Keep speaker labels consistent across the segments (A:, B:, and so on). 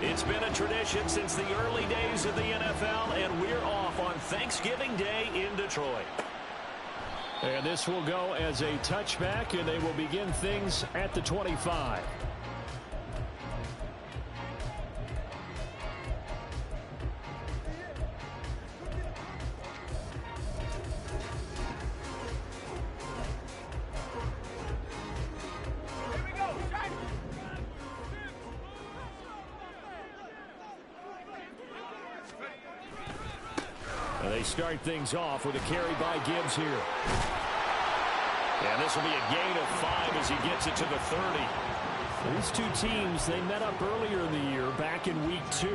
A: It's been a tradition since the early days of the NFL, and we're off on Thanksgiving Day in Detroit.
B: And this will go as a touchback, and they will begin things at the 25. They start things off with a carry by Gibbs here.
A: And this will be a gain of 5 as he gets it to the 30.
B: These two teams, they met up earlier in the year back in week 2.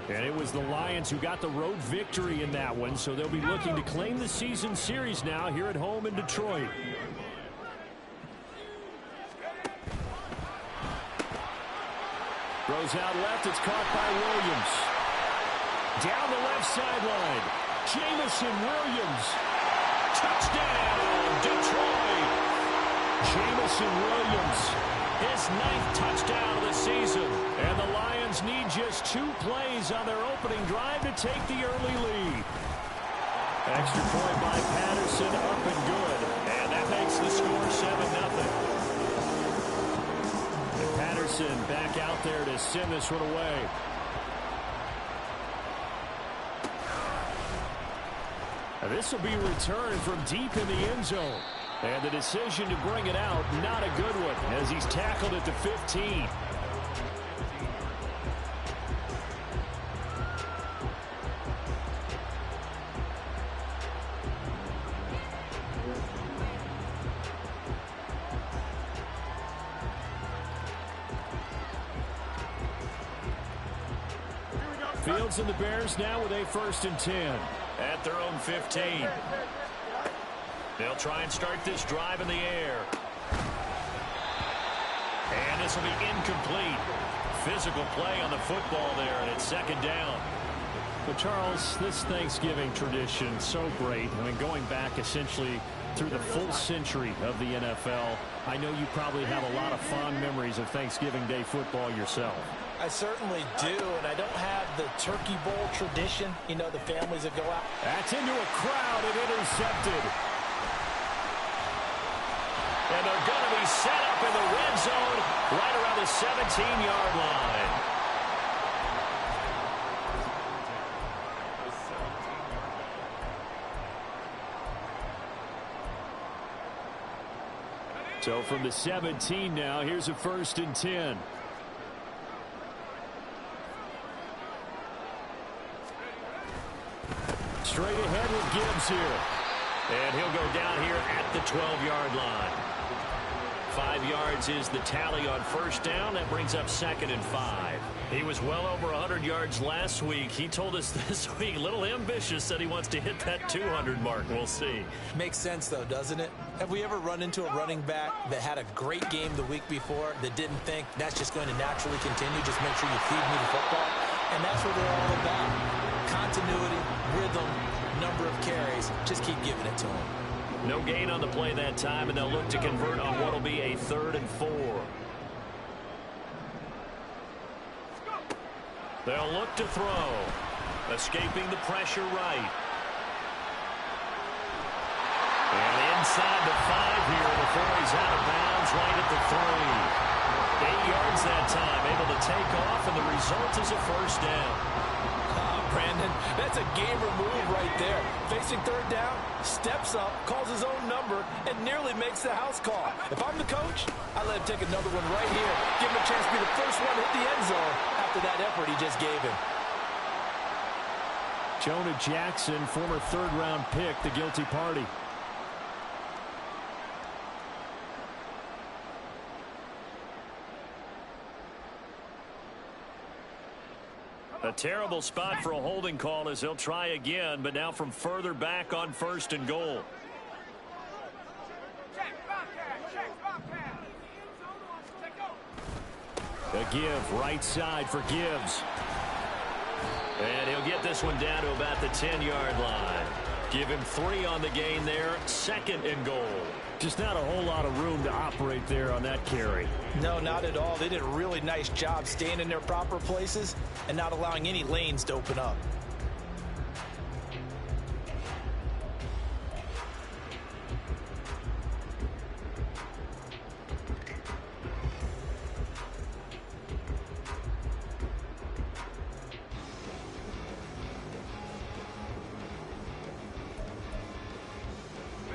B: And it was the Lions who got the road victory in that one. So they'll be looking to claim the season series now here at home in Detroit. Throws out left. It's caught by Williams. Down the left sideline. Jamison Williams.
A: Touchdown, Detroit.
B: Jamison Williams.
A: His 9th touchdown of the season.
B: And the Lions need just 2 plays on their opening drive to take the early lead. Extra point by Patterson, up and good.
A: And that makes the score 7-0.
B: And Patterson back out there to send this one away. Now this will be returned from deep in the end zone. And the decision to bring it out, not a good one, as he's tackled at the 15. Fields and the Bears now with a 1st and 10.
A: At their own 15. They'll try and start this drive in the air. And this will be incomplete. Physical play on the football there, and it's 2nd down.
B: But Charles, this Thanksgiving tradition, so great. I mean, going back essentially through the full century of the NFL, I know you probably have a lot of fond memories of Thanksgiving Day football yourself.
C: I certainly do, and I don't have the Turkey Bowl tradition. You know, the families that go out.
B: That's into a crowd and intercepted.
A: And they're going to be set up in the red zone right around the 17-yard line.
B: So from the 17 now, here's a 1st and 10. Straight ahead with Gibbs here.
A: And he'll go down here at the 12-yard line. 5 yards is the tally on 1st down. That brings up 2nd and 5. He was well over 100 yards last week. He told us this week, a little ambitious, said he wants to hit that 200 mark. We'll see.
C: Makes sense, though, doesn't it? Have we ever run into a running back that had a great game the week before that didn't think that's just going to naturally continue? Just make sure you feed me the football. And that's what they're all about. Continuity, rhythm, number of carries. Just keep giving it to him.
A: No gain on the play that time, and they'll look to convert on what will be a 3rd and 4. They'll look to throw. Escaping the pressure right. And inside the 5 here before he's out of bounds right at the 3. 8 yards that time, able to take off, and the result is a 1st down.
C: Brandon, that's a gamer move right there. Facing 3rd down, steps up, calls his own number, and nearly makes the house call. If I'm the coach, I let him take another one right here. Give him a chance to be the first one to hit the end zone after that effort he just gave him.
B: Jonah Jackson, former 3rd-round pick, the guilty party.
A: A terrible spot for a holding call as he'll try again, but now from further back on 1st and goal.
B: A give right side for Gibbs.
A: And he'll get this one down to about the 10-yard line. Give him 3 on the gain there. 2nd and goal.
B: Just not a whole lot of room to operate there on that carry.
C: No, not at all. They did a really nice job staying in their proper places and not allowing any lanes to open up.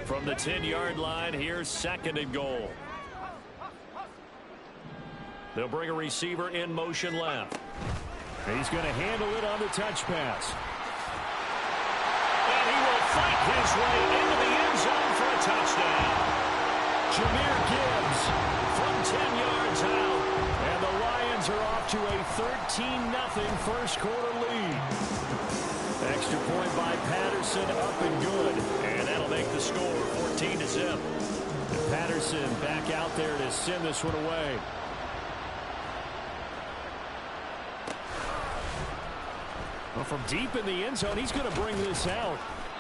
A: From the 10-yard line, here's 2nd and goal. They'll bring a receiver in motion left.
B: He's going to handle it on the touch pass.
A: And he will fight his way into the end zone for a touchdown.
B: Jahmyr Gibbs
A: from 10 yards out.
B: And the Lions are off to a 13-0 first quarter lead. Extra point by Patterson, up and good. And that'll make the score 14-0. Patterson back out there to send this one away. Well, from deep in the end zone, he's going to bring this out.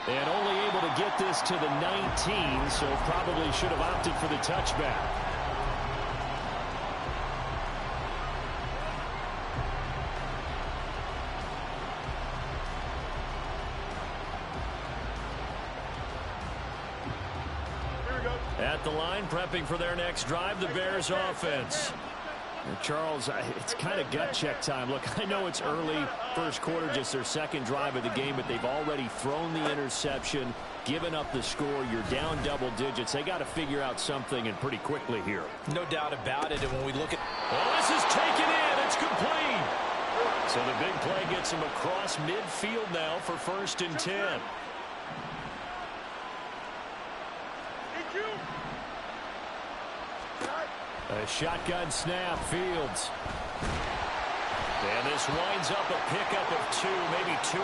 B: And only able to get this to the 19, so probably should have opted for the touchback. At the line, prepping for their next drive, the Bears offense. And Charles, it's kind of gut check time. Look, I know it's early, first quarter, just their 2nd drive of the game, but they've already thrown the interception, given up the score. You're down double digits. They got to figure out something, and pretty quickly here.
C: No doubt about it. And when we look at...
A: Well, this is taken in. It's complete. So the big play gets him across midfield now for 1st and 10.
B: A shotgun snap, Fields.
A: And this winds up a pickup of 2, maybe 2.5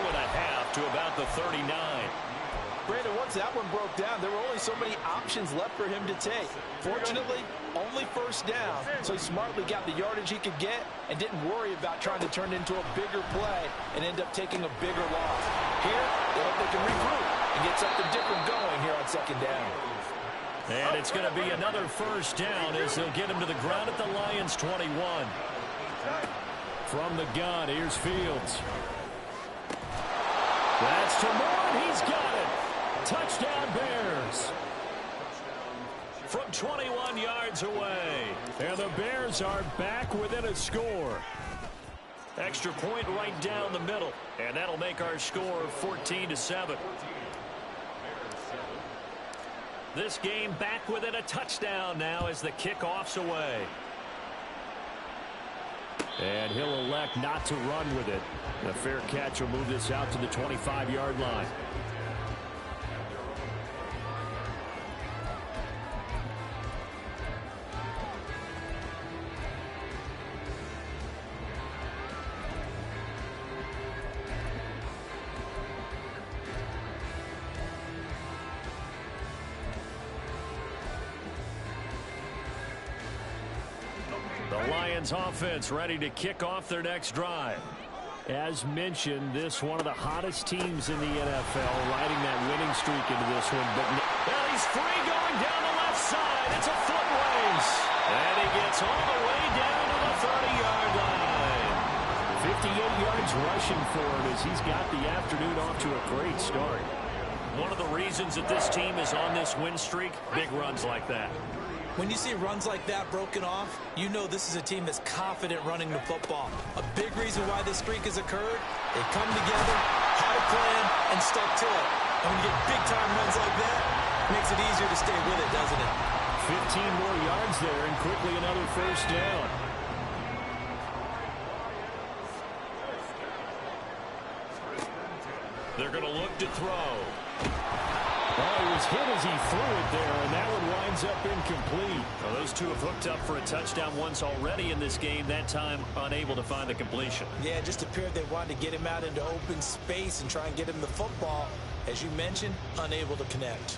A: to about the 39.
C: Brandon, once that one broke down, there were only so many options left for him to take. Fortunately, only 1st down, so he smartly got the yardage he could get and didn't worry about trying to turn it into a bigger play and end up taking a bigger loss. Here, they hope they can regroup and get something different going here on 2nd down.
A: And it's going to be another 1st down as they'll get him to the ground at the Lions' 21.
B: From the gun, here's Fields. That's to Moore, he's got it. Touchdown Bears.
A: From 21 yards away.
B: And the Bears are back within a score.
A: Extra point right down the middle. And that'll make our score 14-7. This game back within a touchdown now as the kickoff's away.
B: And he'll elect not to run with it. A fair catch will move this out to the 25-yard line. Offense ready to kick off their next drive. As mentioned, this one of the hottest teams in the NFL, riding that winning streak into this one. But
A: well, he's free going down the left side. It's a foot race. And he gets all the way down to the 30-yard line.
B: 58 yards rushing for him as he's got the afternoon off to a great start.
A: One of the reasons that this team is on this win streak, big runs like that.
C: When you see runs like that broken off, you know this is a team that's confident running the football. A big reason why this streak has occurred, they come together, had a plan, and stuck to it. And when you get big-time runs like that, it makes it easier to stay with it, doesn't it?
B: 15 more yards there, and quickly another 1st down.
A: They're going to look to throw.
B: Oh, he was hit as he threw it there, and that one winds up incomplete.
A: Well, those two have hooked up for a touchdown once already in this game, that time unable to find the completion.
C: Yeah, it just appeared they wanted to get him out into open space and try and get him the football. As you mentioned, unable to connect.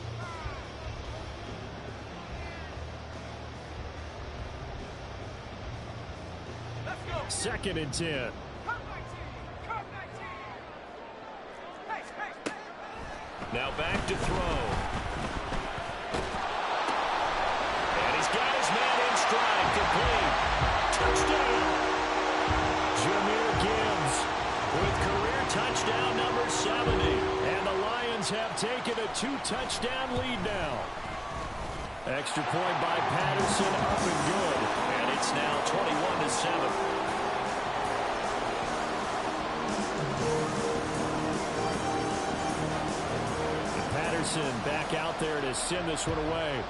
B: Let's go. 2nd and 10.
A: Now back to throw. And he's got his man in stride. Complete. Touchdown. Jahmyr Gibbs with career touchdown number 70.
B: And the Lions have taken a 2-touchdown lead now. Extra point by Patterson, up and good.
A: And it's now 21-7.
B: Patterson back out there to send this one away.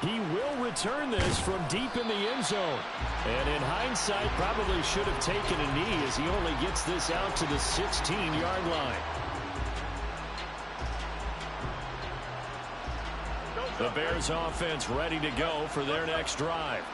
B: He will return this from deep in the end zone. And in hindsight, probably should have taken a knee as he only gets this out to the 16-yard line. The Bears offense ready to go for their next drive.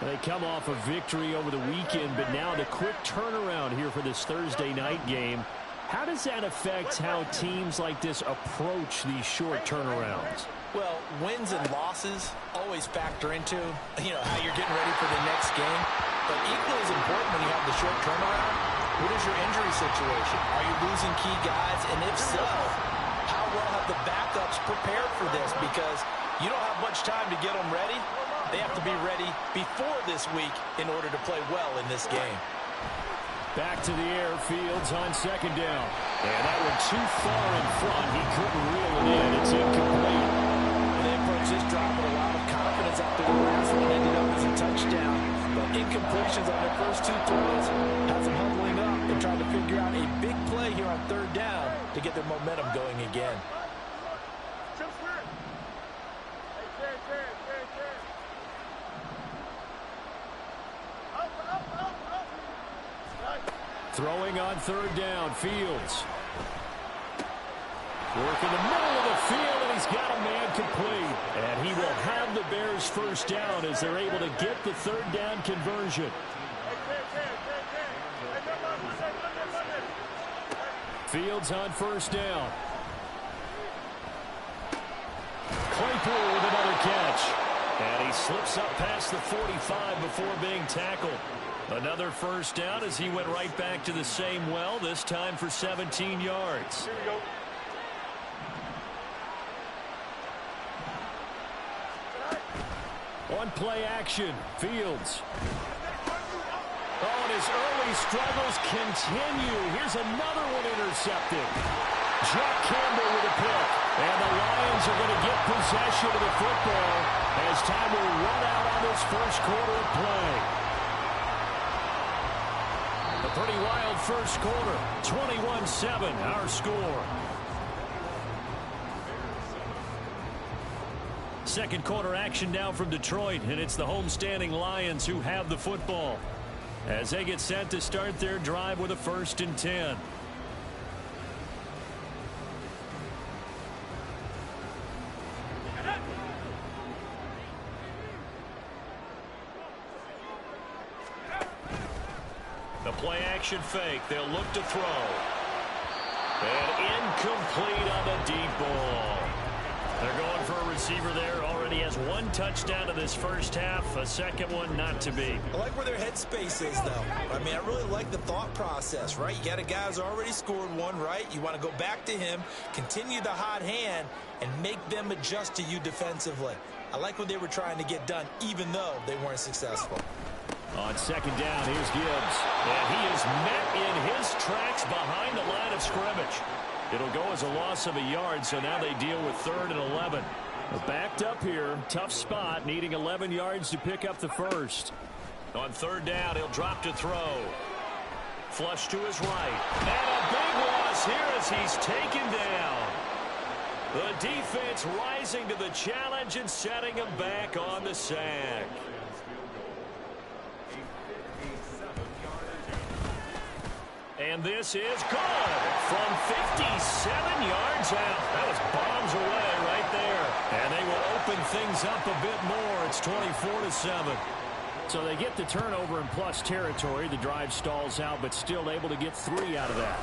B: They come off a victory over the weekend, but now the quick turnaround here for this Thursday night game. How does that affect how teams like this approach these short turnarounds?
C: Well, wins and losses always factor into, how you're getting ready for the next game. But equally as important when you have the short turnaround, what is your injury situation? Are you losing key guys? And if so, how well have the backups prepared for this? Because you don't have much time to get them ready. They have to be ready before this week in order to play well in this game.
B: Back to the air, Fields on second down. And that one too far in front. He couldn't reel it in. It's incomplete.
C: And they approached this drive with a lot of confidence after the last one ended up as a touchdown. But incompletions on their first two throws has them huddling up and trying to figure out a big play here on third down to get their momentum going again.
B: Throwing on third down, Fields. Work in the middle of the field, and he's got a man complete. And he will have the Bears first down as they're able to get the third down conversion. Fields on first down. Claypool with another catch. And he slips up past the 45 before being tackled. Another first down as he went right back to the same well, this time for 17 yards.
D: Here we go.
B: One play action, Fields. Oh, and his early struggles continue. Here's another one intercepted. Jack Campbell with a pick. And the Lions are going to get possession of the football as time will run out on this first quarter of play. A pretty wild first quarter. 21-7, our score. Second quarter action now from Detroit, and it's the homestanding Lions who have the football as they get set to start their drive with a 1st and 10. The play action fake. They'll look to throw. And incomplete on the deep ball. They're going for a receiver there. Already has one touchdown in this first half. A second one not to be.
C: I like where their headspace is, though. I mean, I really like the thought process, right? You got a guy who's already scored one, right? You want to go back to him, continue the hot hand, and make them adjust to you defensively. I like what they were trying to get done, even though they weren't successful.
B: On second down, here's Gibbs. And he is met in his tracks behind the line of scrimmage. It'll go as a loss of a yard, so now they deal with 3rd and 11. Backed up here, tough spot, needing 11 yards to pick up the first. On third down, he'll drop to throw. Flush to his right. And a big loss here as he's taken down. The defense rising to the challenge and setting him back on the sack. And this is good from 57 yards out. That was bombs away right there. And they will open things up a bit more. It's 24-7. So they get the turnover in plus territory. The drive stalls out, but still able to get 3 out of that.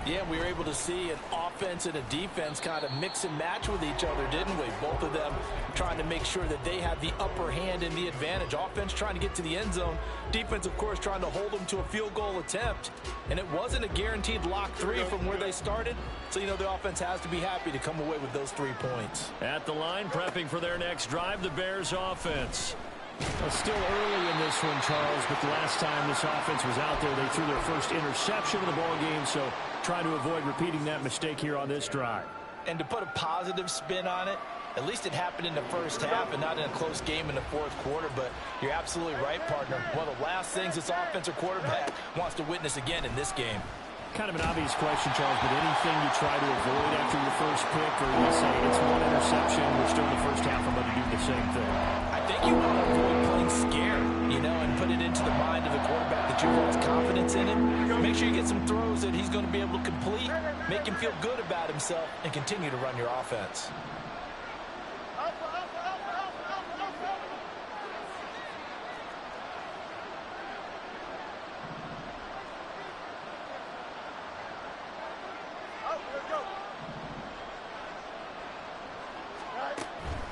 C: Yeah, we were able to see an offense and a defense kind of mix and match with each other, didn't we? Both of them trying to make sure that they have the upper hand and the advantage. Offense trying to get to the end zone. Defense, of course, trying to hold them to a field goal attempt. And it wasn't a guaranteed lock 3 from where they started. So, you know, the offense has to be happy to come away with those 3 points.
A: At the line, prepping for their next drive, the Bears offense.
B: Well, still early in this one, Charles, but the last time this offense was out there, they threw their first interception of the ball game, so trying to avoid repeating that mistake here on this drive.
C: And to put a positive spin on it, at least it happened in the first half and not in a close game in the fourth quarter, but you're absolutely right, partner. One of the last things this offensive quarterback wants to witness again in this game.
B: Kind of an obvious question, Charles, but anything you try to avoid after your first pick, or you say it's one interception, we're still in the first half, I'm going to do the same thing?
C: I think you want to avoid playing scared, you know, and put it into the mind of the quarterback that you've lost confidence in him. Make sure you get some throws that he's going to be able to complete, make him feel good about himself, and continue to run your offense.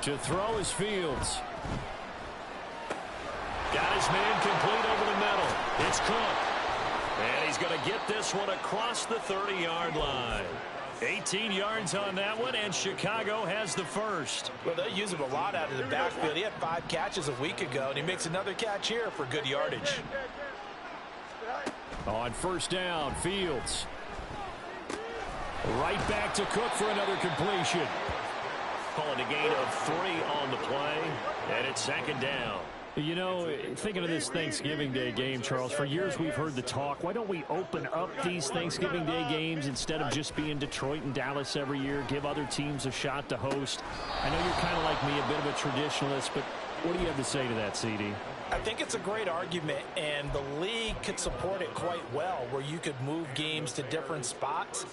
B: To throw is Fields.
A: Got his man complete over the middle. It's Cook. And he's going to get this one across the 30-yard line. 18 yards on that one, and Chicago has the first.
C: Well, they use him a lot out of the backfield. He had 5 catches a week ago, and he makes another catch here for good yardage.
B: On first down, Fields. Right back to Cook for another completion.
A: Calling a gain of 3 on the play, and it's second down.
B: You know, thinking of this Thanksgiving Day game, Charles, for years we've heard the talk, why don't we open up these Thanksgiving Day games instead of just being Detroit and Dallas every year, give other teams a shot to host? I know you're kind of like me, a bit of a traditionalist, but what do you have to say to that, CD?
C: I think it's a great argument, and the league could support it quite well, where you could move games to different spots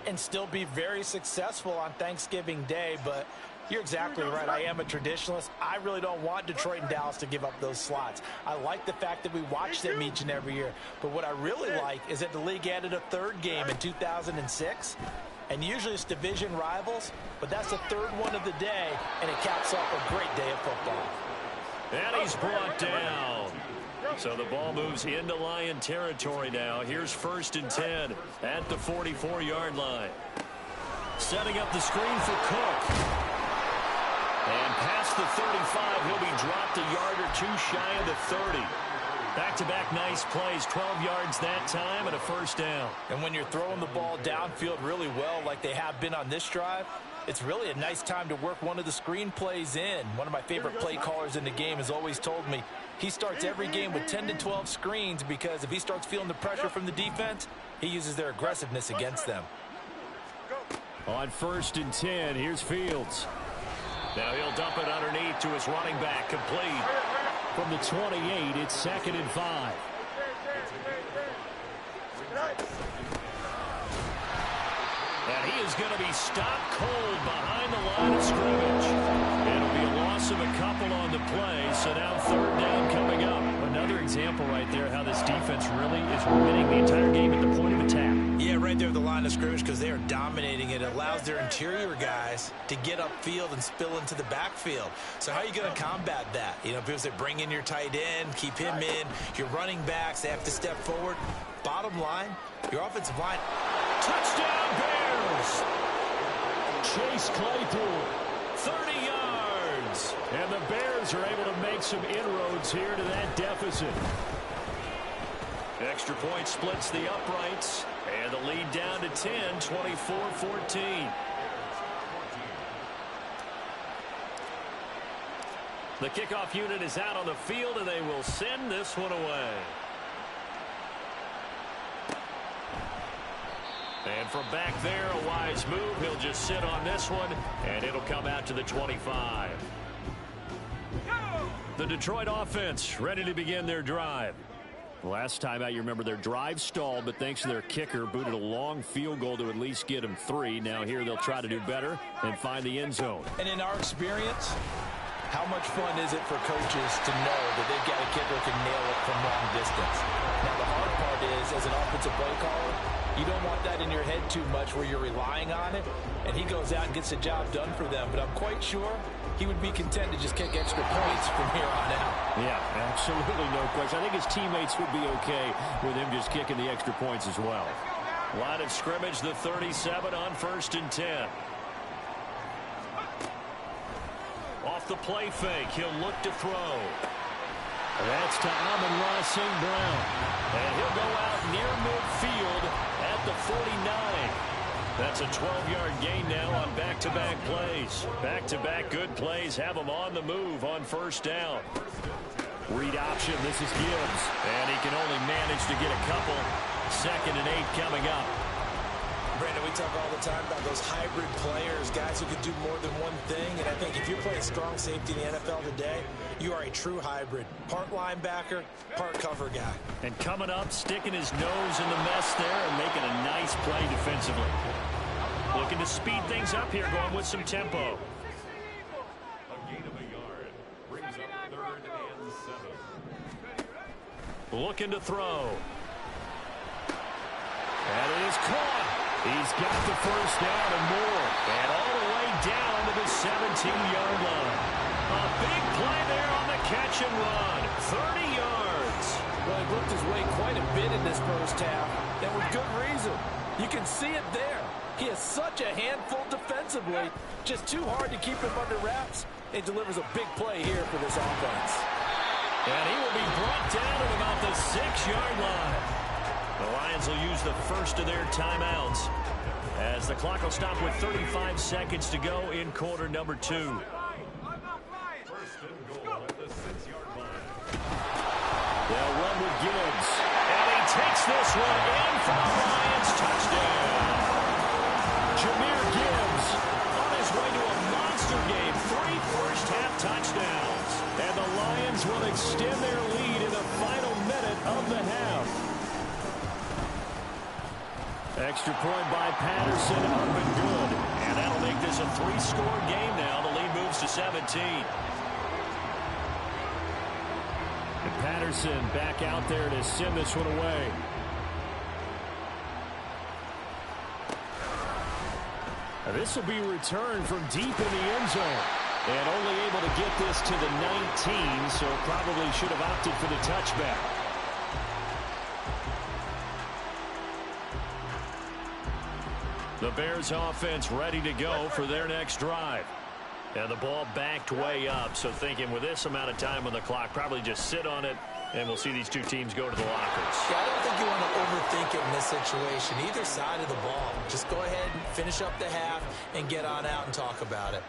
C: and still be very successful on Thanksgiving Day. But you're exactly right. I am a traditionalist. I really don't want Detroit and Dallas to give up those slots. I like the fact that we watch them each and every year. But what I really like is that the league added a 3rd game in 2006. And usually it's division rivals, but that's the 3rd one of the day, and it caps off a great day of football.
A: And he's brought down. So the ball moves into Lion territory now. Here's 1st and 10 at the 44-yard line. Setting up the screen for Cook. And past the 35, he'll be dropped a yard or 2 shy of the 30. Back-to-back nice plays, 12 yards that time and a first down.
C: And when you're throwing the ball downfield really well like they have been on this drive, it's really a nice time to work one of the screen plays in. One of my favorite play callers in the game has always told me he starts every game with 10 to 12 screens because if he starts feeling the pressure from the defense, he uses their aggressiveness against them.
B: On 1st and 10, here's Fields.
A: Now he'll dump it underneath to his running back, complete.
B: From the 28, it's 2nd and 5.
A: And he is going to be stopped cold behind the line of scrimmage. It'll be a loss of a couple on the play, so now 3rd down coming up.
B: Another example right there how this defense really is winning the entire game at the point of attack.
C: Yeah, right there at the line of scrimmage because they are dominating it. It allows their interior guys to get upfield and spill into the backfield. So how are you going to combat that? You know, people say bring in your tight end, keep him in. Your running backs, they have to step forward. Bottom line, your offensive line.
A: Touchdown Bears!
B: Chase Claypool.
A: 30 yards.
B: And the Bears are able to make some inroads here to that deficit.
A: Extra point splits the uprights. And the lead down to 10, 24-14. The kickoff unit is out on the field, and they will send this one away. And from back there, a wise move. He'll just sit on this one, and it'll come out to the 25. The Detroit offense ready to begin their drive. Last time out, you remember their drive stalled, but thanks to their kicker, booted a long field goal to at least get them 3. Now here they'll try to do better and find the end zone.
C: And in our experience, How much fun is it for coaches to know that they've got a kicker who can nail it from long distance? Now, the hard part is, as an offensive play caller, you don't want that in your head too much where you're relying on it, and he goes out and gets the job done for them. But I'm quite sure he would be content to just kick extra points from here on out.
B: Yeah, absolutely no question. I think his teammates would be okay with him just kicking the extra points as well.
A: Line of scrimmage, the 37 on 1st and 10. Off the play fake, he'll look to throw.
B: That's to Amon-Ra St. Brown.
A: And he'll go out near midfield at the 49. That's a 12-yard gain now on back-to-back plays. Back-to-back good plays have them on the move on 1st down.
B: Read option, this is Gibbs.
A: And he can only manage to get a couple. 2nd and 8 coming up.
C: Brandon, we talk all the time about those hybrid players, guys who can do more than one thing. And I think if you're playing strong safety in the NFL today, you are a true hybrid. Part linebacker, part cover guy.
A: And coming up, sticking his nose in the mess there and making a nice play defensively. Looking to speed things up here, going with some tempo.
D: A gain of a yard. Brings up 3rd and 7.
A: Looking to throw.
B: And it is caught. He's got the 1st down and more.
A: And all the way down to the 17-yard line. A big play there on the catch and run. 30 yards.
C: Well, he worked his way quite a bit in this first half, and with good reason. You can see it there. He has such a handful defensively. Just too hard to keep him under wraps. It delivers a big play here for this offense.
A: And he will be brought down at about the 6-yard line. The Lions will use the first of their timeouts as the clock will stop with 35 seconds to go in quarter number 2.
D: 1st and goal at the 6-yard line.
B: They'll run with Gibbs.
A: And he takes this one in for the Lions. Touchdown.
B: Jameer Gibbs
A: On his way to a monster game. 3 first-half touchdowns.
B: And the Lions will extend their lead in the final minute of the half. Extra point by Patterson, up and good.
A: And that'll make this a 3-score game now. The lead moves to 17.
B: And Patterson back out there to send this one away. Now this will be returned from deep in the end zone. And only able to get this to the 19, so probably should have opted for the touchback.
A: The Bears offense ready to go for their next drive. And the ball backed way up, so thinking with this amount of time on the clock, probably just sit on it, and we'll see these two teams go to the lockers.
C: Yeah, I don't think you want to overthink it in this situation, either side of the ball. Just go ahead and finish up the half and get on out and talk about it.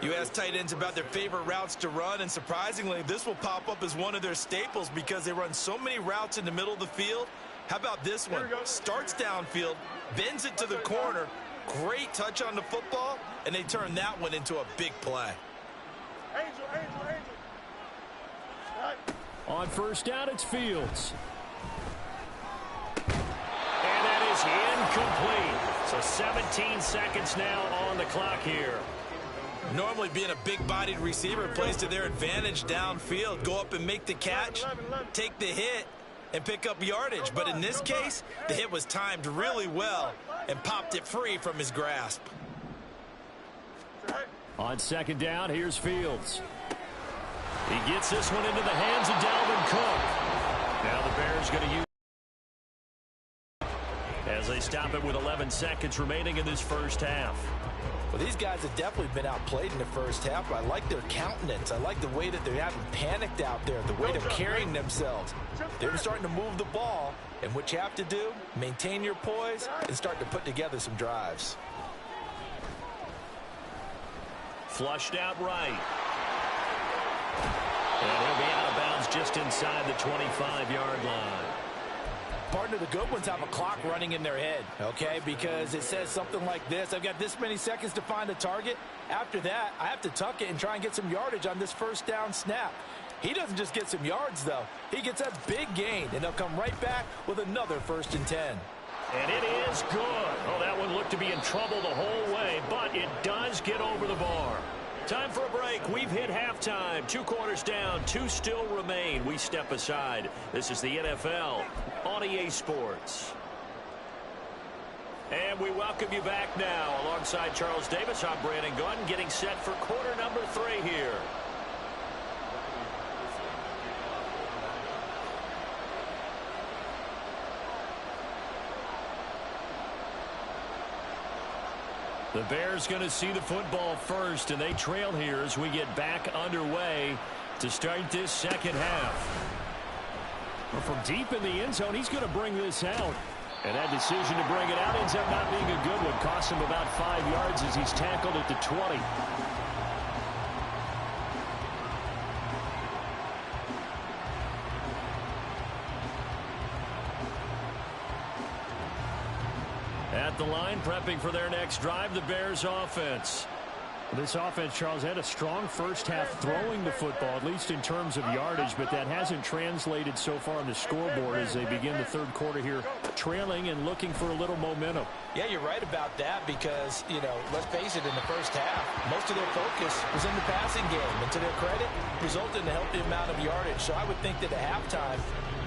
E: You ask tight ends about their favorite routes to run, and surprisingly, this will pop up as one of their staples because they run so many routes in the middle of the field. How about this one? Starts downfield, bends it to the corner, great touch on the football, and they turn that one into a big play.
B: On 1st down, it's Fields.
A: And that is incomplete. So 17 seconds now on the clock here.
E: Normally being a big-bodied receiver plays to their advantage downfield. Go up and make the catch, take the hit, and pick up yardage. But in this case, the hit was timed really well and popped it free from his grasp.
B: On 2nd down, here's Fields.
A: He gets this one into the hands of Dalvin Cook. Now the Bears going to use as they stop it with 11 seconds remaining in this first half.
C: Well, these guys have definitely been outplayed in the first half, but I like their countenance. I like the way that they haven't panicked out there, the way they're carrying themselves. They're starting to move the ball, and what you have to do, maintain your poise and start to put together some drives.
A: Flushed out right. And he'll be out of bounds just inside the 25-yard line.
C: Partner, the good ones have a clock running in their head, okay? Because it says something like this: I've got this many seconds to find a target. After that, I have to tuck it and try and get some yardage on this 1st down snap. He doesn't just get some yards, though. He gets a big gain, and they'll come right back with another 1st and 10.
A: And it is good. Oh, that one looked to be in trouble the whole way, but it does get over the bar. Time for a break. We've hit halftime. 2 quarters down. 2 still remain. We step aside. This is the NFL on EA Sports. And we welcome you back now. Alongside Charles Davis, I'm Brandon Gunn, getting set for quarter number 3 here. The Bears going to see the football first, and they trail here as we get back underway to start this second half. Well, from deep in the end zone, he's going to bring this out. And that decision to bring it out ends up not being a good one. Cost him about 5 yards as he's tackled at the 20. At the line, prepping for their next drive, the Bears offense. This offense, Charles, had a strong first half throwing the football, at least in terms of yardage, but that hasn't translated so far on the scoreboard as they begin the third quarter here, trailing and looking for a little momentum.
C: Yeah, you're right about that because, let's face it, in the first half, most of their focus was in the passing game. And to their credit, resulted in a healthy amount of yardage. So I would think that at halftime,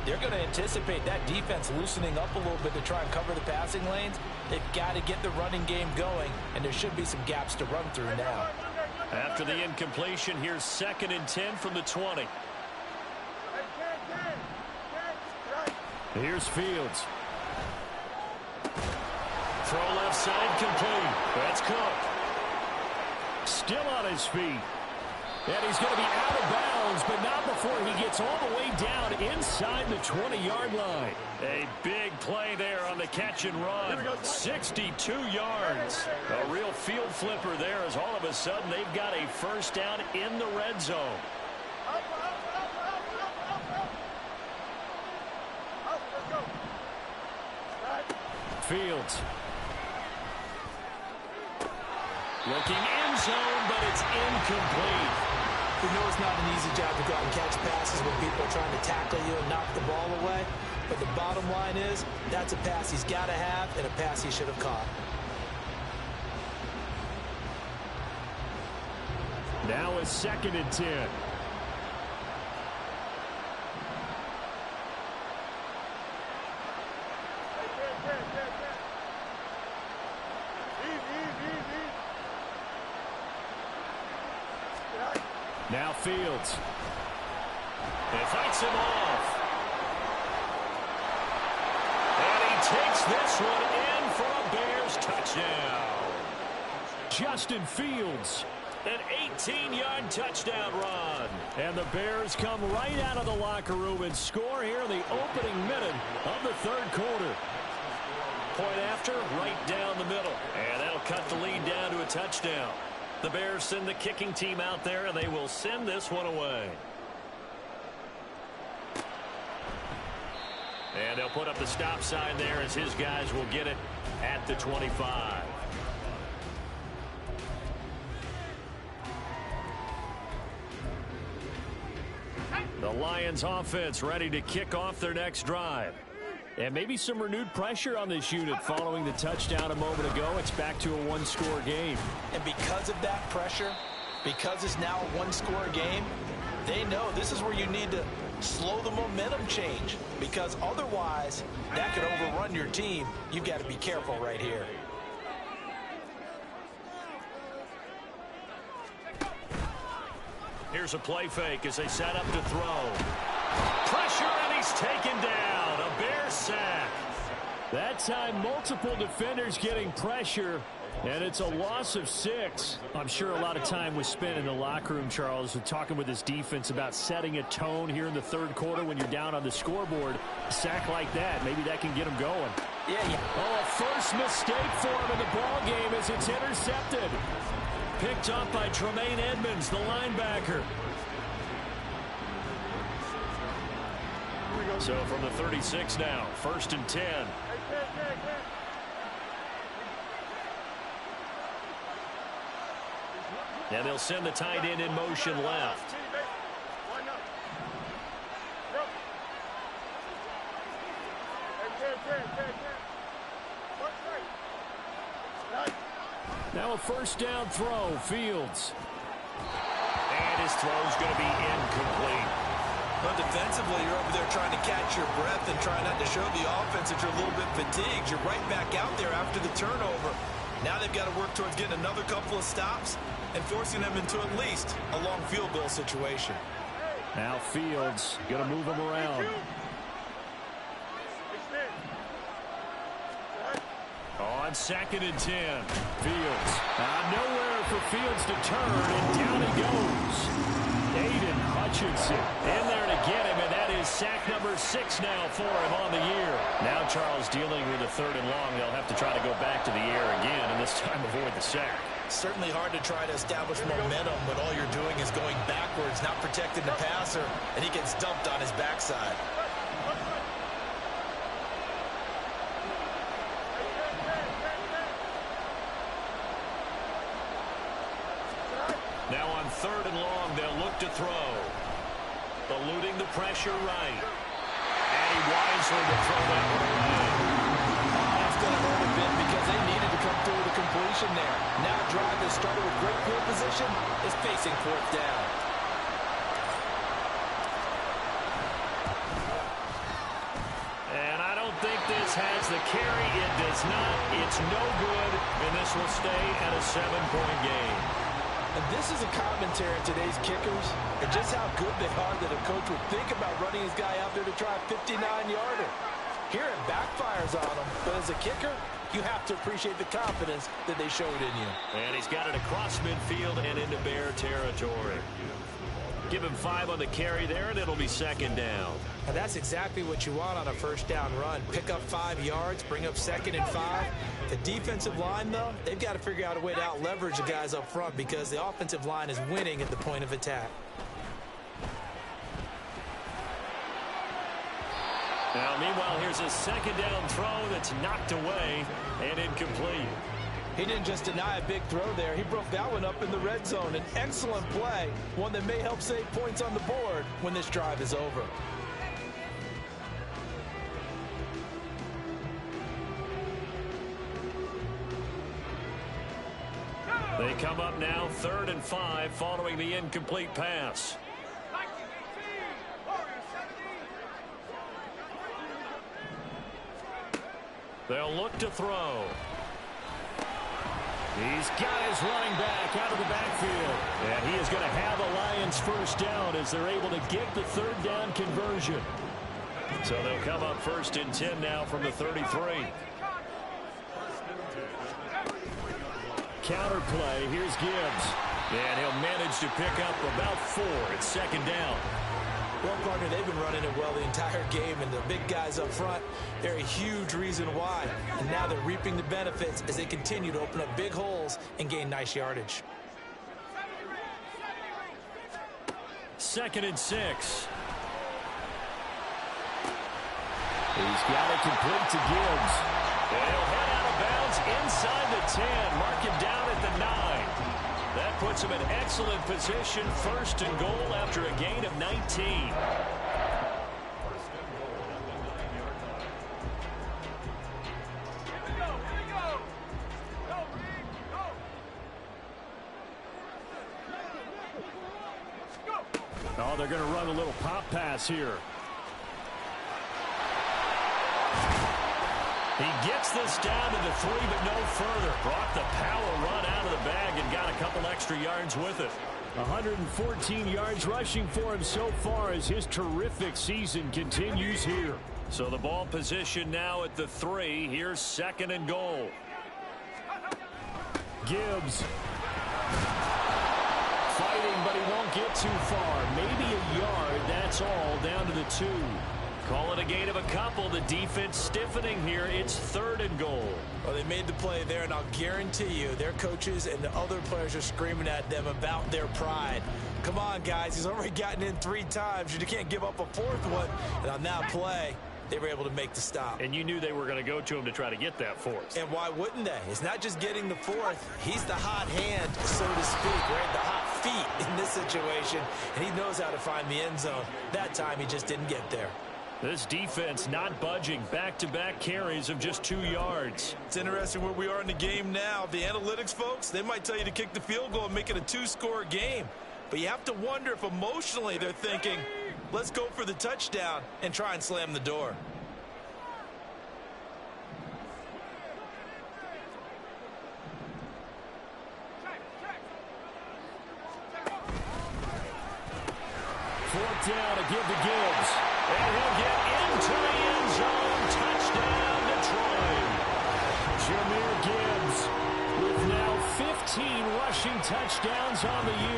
C: they're going to anticipate that defense loosening up a little bit to try and cover the passing lanes. They've got to get the running game going, and there should be some gaps to run through now.
A: After the incompletion, here's 2nd and 10 from the 20.
B: Here's Fields.
A: Throw left side complete. That's Cook.
B: Still on his feet. And he's going to be out of bounds, but not before he gets all the way down inside the 20-yard line.
A: A big play there on the catch and run. 62 yards. A real field flipper there as all of a sudden they've got a first down in the red zone.
B: Fields.
A: Looking end zone, but it's incomplete.
C: We know it's not an easy job to go out and catch passes when people are trying to tackle you and knock the ball away. But the bottom line is, that's a pass he's got to have and a pass he should have caught.
B: Now it's 2nd and 10. Now Fields.
A: It fights him off. And he takes this one in for a Bears touchdown.
B: Justin Fields.
A: An 18-yard touchdown run.
B: And the Bears come right out of the locker room and score here in the opening minute of the third quarter.
A: Point after, right down the middle. And that'll cut the lead down to a touchdown. The Bears send the kicking team out there, and they will send this one away. And they'll put up the stop sign there as his guys will get it at the 25. The Lions offense ready to kick off their next drive. And maybe some renewed pressure on this unit following the touchdown a moment ago. It's back to a one-score game.
C: And because of that pressure, because it's now a one-score game, they know this is where you need to slow the momentum change. Because otherwise, that could overrun your team. You've got to be careful right here.
A: Here's a play fake as they set up to throw. Pressure, and he's taken down. A Bear sack.
B: That time, multiple defenders getting pressure, and it's a loss of 6. I'm sure a lot of time was spent in the locker room, Charles, talking with his defense about setting a tone here in the third quarter when you're down on the scoreboard. A sack like that, maybe that can get him going.
C: Yeah.
B: Oh, a first mistake for him in the ball game as it's intercepted.
A: Picked off by Tremaine Edmonds, the linebacker. So from the 36 now, 1st and 10. And they'll send the tight end in motion left.
B: Now a first down throw, Fields.
A: his throw's going to be incomplete.
E: But defensively, you're over there trying to catch your breath and trying not to show the offense that you're a little bit fatigued. You're right back out there after the turnover. Now they've got to work towards getting another couple of stops and forcing them into at least a long field goal situation.
B: Now Fields going to move them around. On 2nd and 10. Fields. Nowhere for Fields to turn, and down he goes. Aiden Hutchinson in there to get him, and that is sack number 6 now for him on the year. Now Charles dealing with a 3rd and long. They'll have to try to go back to the air again, and this time avoid the sack.
C: Certainly hard to try to establish momentum, but all you're doing is going backwards, not protecting the passer, and he gets dumped on his backside.
A: Now on 3rd and long, they'll look to throw. Eluding the pressure right. And he wisely to throw that one away.
C: That's going to hurt a bit because they needed to come through with a completion there. Now a drive that started with great field position is facing 4th down.
A: And I don't think this has the carry. It does not. It's no good. And this will stay at a 7-point game.
C: And this is a commentary on today's kickers and just how good they are that a coach would think about running his guy out there to try a 59-yarder. Here it backfires on him, but as a kicker, you have to appreciate the confidence that they showed in you.
A: And he's got it across midfield and into Bear territory. Give him 5 on the carry there, and it'll be 2nd down.
C: And that's exactly what you want on a 1st down run. Pick up 5 yards, bring up 2nd and 5. The defensive line, though, they've got to figure out a way to out-leverage the guys up front because the offensive line is winning at the point of attack.
A: Now, meanwhile, here's a 2nd down throw that's knocked away and incomplete.
C: He didn't just deny a big throw there. He broke that one up in the red zone. An excellent play, one that may help save points on the board when this drive is over.
A: They come up now 3rd and 5 following the incomplete pass. They'll look to throw.
B: He's got his running back out of the backfield. And he is going to have a Lions 1st down as they're able to get the 3rd down conversion.
A: So they'll come up 1st and 10 now from the 33.
B: Counter play. Here's Gibbs.
A: And he'll manage to pick up about 4. It's 2nd down.
C: Well, partner, they've been running it well the entire game, and the big guys up front, they're a huge reason why. And now they're reaping the benefits as they continue to open up big holes and gain nice yardage.
A: 2nd and 6.
B: He's got it complete to Gibbs.
A: And he'll head out of bounds inside the 10. Mark him down at the 9. That puts him in excellent position. 1st and goal after a gain of 19.
B: Oh, they're going to run a little pop pass here.
A: He gets this down to the 3, but no further. Brought the power run out of the bag and got a couple extra yards with it.
B: 114 yards rushing for him so far as his terrific season continues here.
A: So the ball position now at the 3. Here's 2nd and goal.
B: Gibbs. Fighting, but he won't get too far. Maybe a yard, that's all, down to the 2.
A: Call it a gain of a couple. The defense stiffening here. It's 3rd and goal.
C: Well, they made the play there, and I'll guarantee you their coaches and the other players are screaming at them about their pride. Come on, guys. He's already gotten in 3 times. You can't give up a 4th one. And on that play, they were able to make the stop.
A: And you knew they were going to go to him to try to get that 4th.
C: And why wouldn't they? It's not just getting the 4th. He's the hot hand, so to speak, right? The hot feet in this situation. And he knows how to find the end zone. That time, he just didn't get there.
A: This defense not budging. Back-to-back carries of just 2 yards.
E: It's interesting where we are in the game now. The analytics folks, they might tell you to kick the field goal and make it a 2-score game. But you have to wonder if emotionally they're thinking, let's go for the touchdown and try and slam the door.
B: Fourth down to give to Gibbs. And he'll get into the end zone. Touchdown, Detroit. Jahmyr Gibbs with now 15 rushing touchdowns on the year.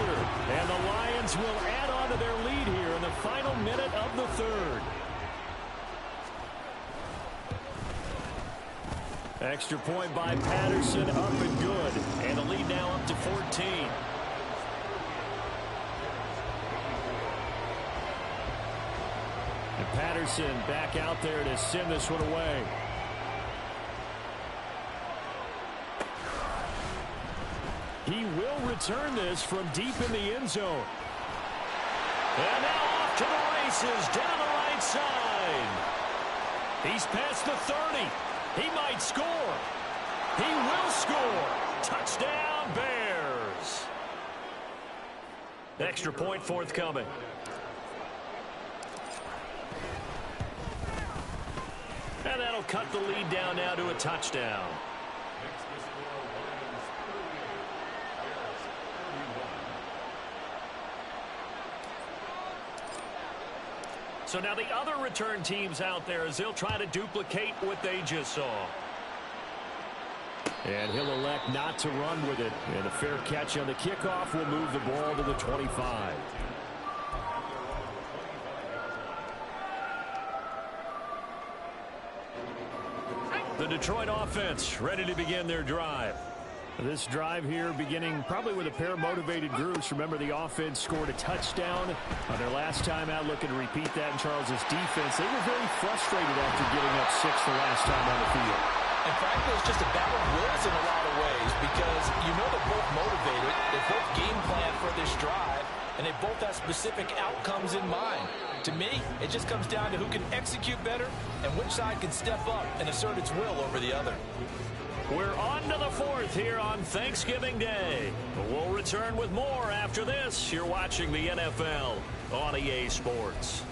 B: And the Lions will add on to their lead here in the final minute of the third. Extra point by Patterson, up and good. And the lead now up to 14. And Patterson back out there to send this one away. He will return this from deep in the end zone. And now off to the races down the right side. He's past the 30. He might score. He will score. Touchdown, Bears. Extra point forthcoming. And that'll cut the lead down now to a touchdown. So now the other return teams out there as they'll try to duplicate what they just saw. And he'll elect not to run with it. And a fair catch on the kickoff will move the ball to the 25. The Detroit offense ready to begin their drive. This drive here beginning probably with a pair of motivated groups. Remember, the offense scored a touchdown on their last time out. Looking to repeat that in Charles's defense. They were very frustrated after giving up 6 the last time on the field.
C: And frankly, it's just a battle of wills in a lot of ways because you know they're both motivated. They both game plan for this drive, and they both have specific outcomes in mind. To me, it just comes down to who can execute better and which side can step up and assert its will over the other.
A: We're on to the fourth here on Thanksgiving Day. We'll return with more after this. You're watching the NFL on EA Sports.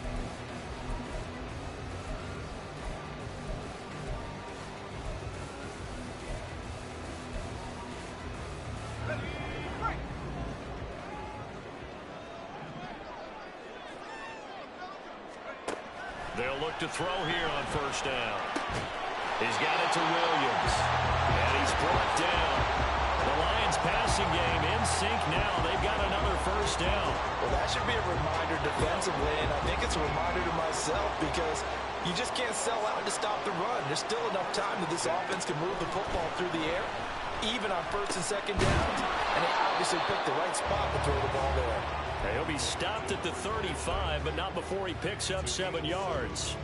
A: They'll look to throw here on first down. He's got it to Williams. And he's brought down. The Lions passing game in sync now. They've got another first down.
C: Well, that should be a reminder defensively, and I think it's a reminder to myself because you just can't sell out to stop the run. There's still enough time that this offense can move the football through the air, even on first and second downs, and they obviously picked the right spot to throw the ball there.
A: He'll be stopped at the 35, but not before he picks up 7 yards.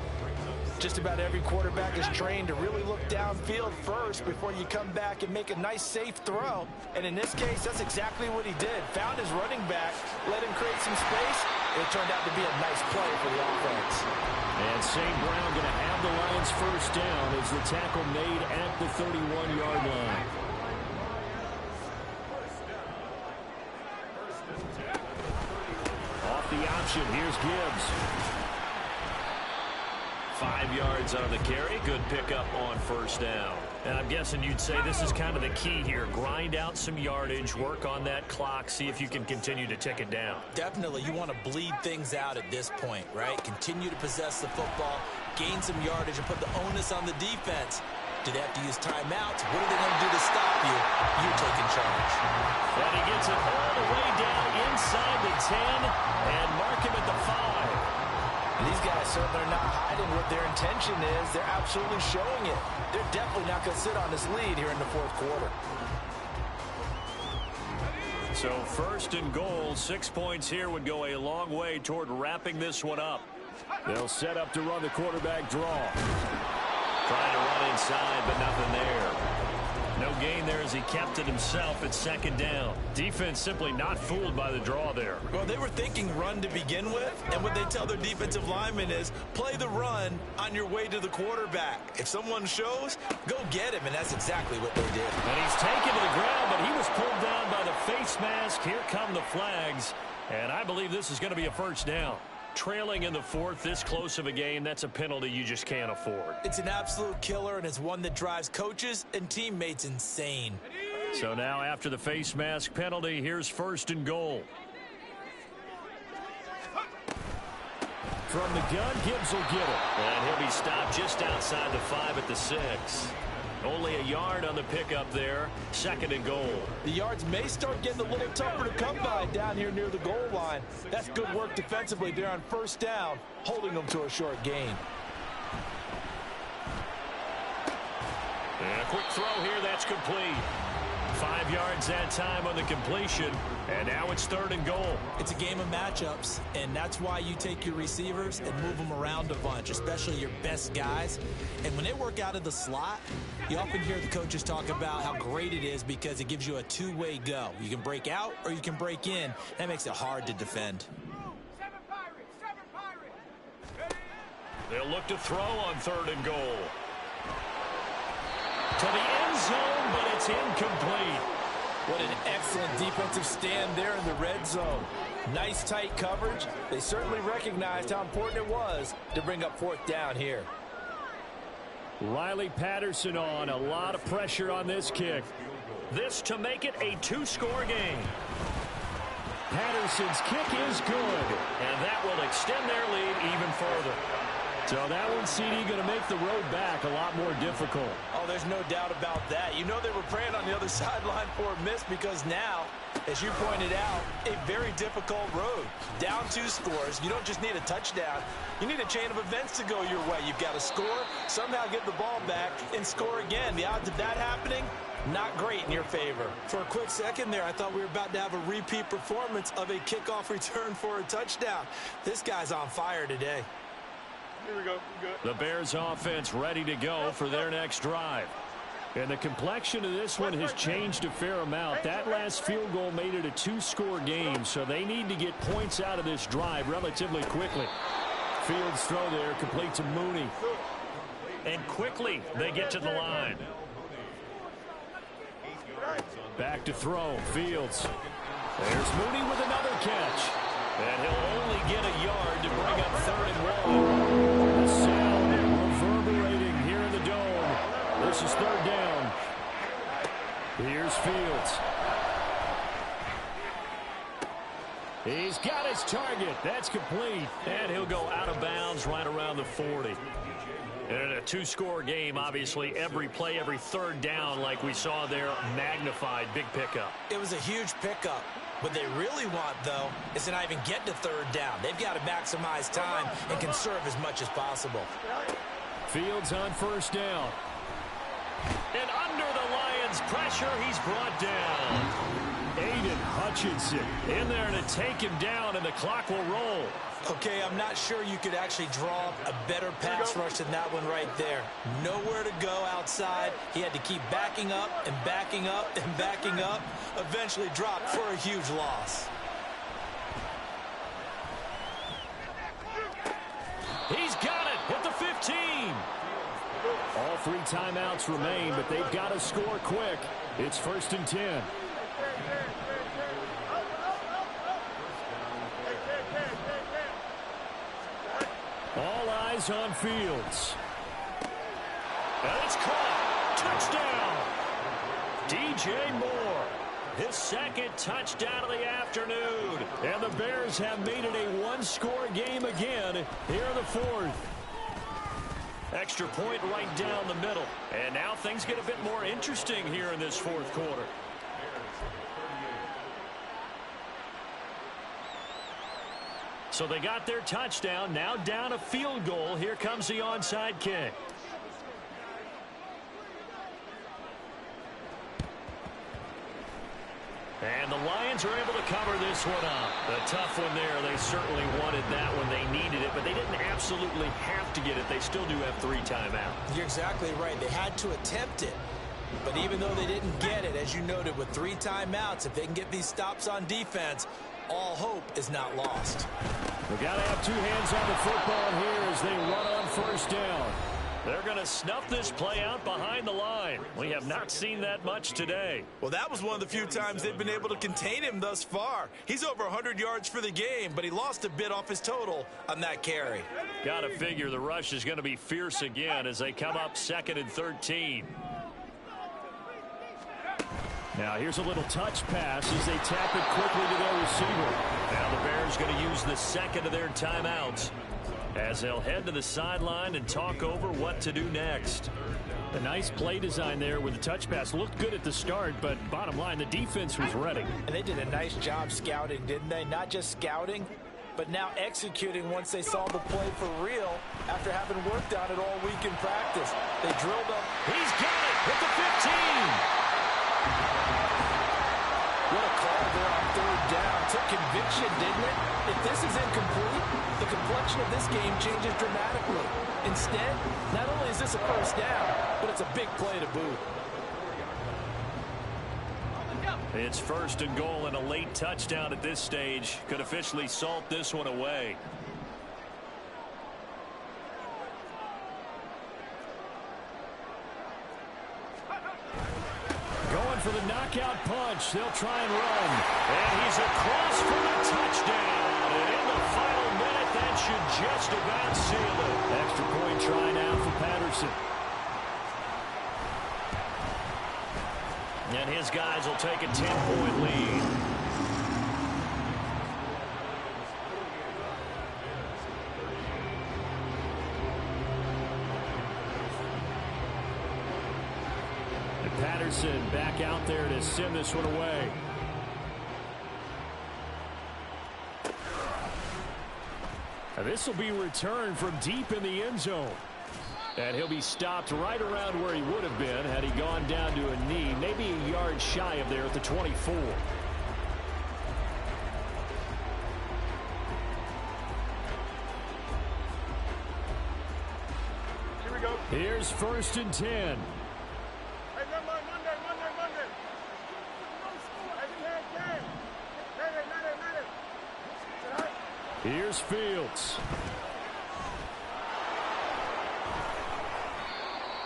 C: Just about every quarterback is trained to really look downfield first before you come back and make a nice, safe throw. And in this case, that's exactly what he did. Found his running back, let him create some space. It turned out to be a nice play for the offense.
B: And St. Brown going to have the Lions first down as the tackle made at the 31-yard line. Off the option, here's Gibbs.
A: 5 yards on the carry. Good pickup on first down. And I'm guessing you'd say this is kind of the key here. Grind out some yardage, work on that clock, see if you can continue to tick it down.
C: Definitely, you want to bleed things out at this point, right? Continue to possess the football, gain some yardage, and put the onus on the defense. Do they have to use timeouts? What are they going to do to stop you? You're taking charge.
A: And he gets it all the way down inside the 10 and mark him at the 5.
C: And these guys certainly are not hiding what their intention is. They're absolutely showing it. They're definitely not going to sit on this lead here in the fourth quarter.
A: So first and goal, 6 points here would go a long way toward wrapping this one up.
B: They'll set up to run the quarterback draw.
A: Trying to run inside, but nothing there. No gain there as he kept it himself at second down. Defense simply not fooled by the draw there.
E: Well, they were thinking run to begin with, and what they tell their defensive linemen is play the run on your way to the quarterback. If someone shows, go get him, and that's exactly what they did.
A: And he's taken to the ground, but he was pulled down by the face mask. Here come the flags. And I believe this is going to be a first down. Trailing in the fourth, this close of a game, that's a penalty you just can't afford.
C: It's an absolute killer, and it's one that drives coaches and teammates insane.
A: So now after the face mask penalty, here's first and goal.
B: From the gun, Gibbs will get it.
A: And he'll be stopped just outside the 5 at the 6. Only a yard on the pickup there. Second and goal.
C: The yards may start getting a little tougher to come by down here near the goal line. That's good work defensively there on first down, holding them to a short gain.
A: And a quick throw here, that's complete. 5 yards that time on the completion, and now it's third and goal.
C: It's a game of matchups, and that's why you take your receivers and move them around a bunch, especially your best guys. And when they work out of the slot, you often hear the coaches talk about how great it is because it gives you a two-way go. You can break out or you can break in. That makes it hard to defend.
A: They'll look to throw on third and goal. To the end zone, but it's incomplete.
C: What an excellent defensive stand there in the red zone. Nice tight coverage. They certainly recognized how important it was to bring up fourth down here.
B: Riley Patterson on. A lot of pressure on this kick.
A: This to make it a 2-score game.
B: Patterson's kick is good.
A: And that will extend their lead even further.
B: So that one, CD, going to make the road back a lot more difficult.
C: Oh, there's no doubt about that. You know they were praying on the other sideline for a miss because now, as you pointed out, a very difficult road. Down 2 scores. You don't just need a touchdown. You need a chain of events to go your way. You've got to score, somehow get the ball back, and score again. The odds of that happening, not great in your favor. For a quick second there, I thought we were about to have a repeat performance of a kickoff return for a touchdown. This guy's on fire today.
D: Here we go. Good.
B: The Bears offense ready to go for their next drive. And the complexion of this one has changed a fair amount. That last field goal made it a 2-score game, so they need to get points out of this drive relatively quickly. Fields throw there, complete to Mooney.
A: And quickly they get to the line.
B: Back to throw, Fields. There's Mooney with another catch.
A: And he'll only get a yard to bring up third and 1.
B: The sound reverberating here in the dome. This is third down. Here's Fields. He's got his target. That's complete.
A: And he'll go out of bounds right around the 40. And in a 2-score game, obviously, every play, every third down, like we saw there, magnified. Big pickup.
C: It was a huge pickup. What they really want, though, is to not even get to third down. They've got to maximize time and conserve as much as possible.
B: Fields on first down.
A: And under the Lions' pressure, he's brought down.
B: Aiden Hutchinson in there to take him down, and the clock will roll.
C: Okay, I'm not sure you could actually draw up a better pass rush than that one right there. Nowhere to go outside. He had to keep backing up and backing up and backing up. Eventually dropped for a huge loss.
A: He's got it at the 15.
B: All 3 timeouts remain, but they've got to score quick. It's first and 10. All eyes on Fields.
A: And it's caught. Touchdown. DJ Moore. His second touchdown of the afternoon.
B: And the Bears have made it a 1-score game again here in the fourth.
A: Extra point right down the middle. And now things get a bit more interesting here in this fourth quarter. So they got their touchdown, now down a field goal. Here comes the onside kick. And the Lions are able to cover this one up. A tough one there. They certainly wanted that when they needed it, but they didn't absolutely have to get it. They still do have 3 timeouts.
C: You're exactly right. They had to attempt it. But even though they didn't get it, as you noted, with 3 timeouts, if they can get these stops on defense, all hope is not lost.
B: We've got to have 2 hands on the football here as they run on first down.
A: They're going to snuff this play out behind the line. We have not seen that much today.
E: Well, that was one of the few times they've been able to contain him thus far. He's over 100 yards for the game, but he lost a bit off his total on that carry.
A: Got to figure the rush is going to be fierce again as they come up 2nd and 13.
B: Now here's a little touch pass as they tap it quickly to their receiver.
A: Now the Bears going to use the second of their timeouts as they'll head to the sideline and talk over what to do next.
B: A nice play design there with the touch pass. Looked good at the start, but bottom line, the defense was ready.
C: And they did a nice job scouting, didn't they? Not just scouting, but now executing once they saw the play for real after having worked on it all week in practice. They drilled up.
A: He's got it at the 15.
C: What a call there on 3rd down. Took conviction, didn't it? If this is incomplete, the complexion of this game changes dramatically. Instead, not only is this a first down, but it's a big play to boot.
A: It's 1st and goal and a late touchdown at this stage. Could officially salt this one away.
B: Going for the knockout punch. They'll try and run.
A: And he's across for the touchdown. And in the final minute, that should just about seal it.
B: Extra point try now for Patterson.
A: And his guys will take a 10-point lead.
B: And Patterson back out there to send this one away. Now this will be returned from deep in the end zone. And he'll be stopped right around where he would have been had he gone down to a knee, maybe a yard shy of there at the 24.
F: Here we go.
B: Here's 1st and 10.
F: Hey, Monday.
B: Here's Fields.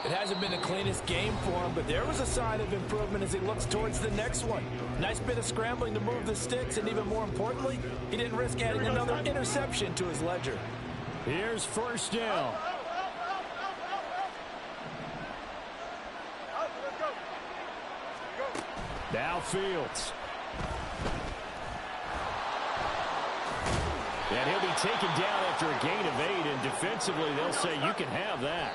C: It hasn't been the cleanest game for him, but there was a sign of improvement as he looks towards the next one. Nice bit of scrambling to move the sticks, and even more importantly, he didn't risk adding another interception to his ledger.
B: Here's 1st down. Now Fields. And he'll be taken down after a gain of 8, and defensively they'll say you can have that.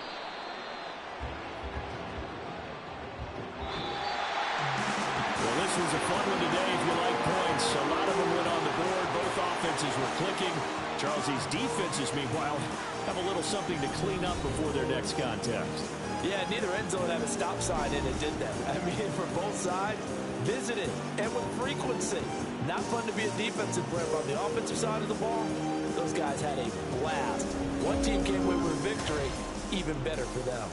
B: Well, this was a fun one today if you like points. A lot of them went on the board. Both offenses were clicking. Charles, these defenses, meanwhile, have a little something to clean up before their next contest.
C: Yeah, neither end zone had a stop sign in it, did they? I mean, for both sides, visited and with frequency. Not fun to be a defensive player, but on the offensive side of the ball, those guys had a blast. One team came away with victory, even better for them.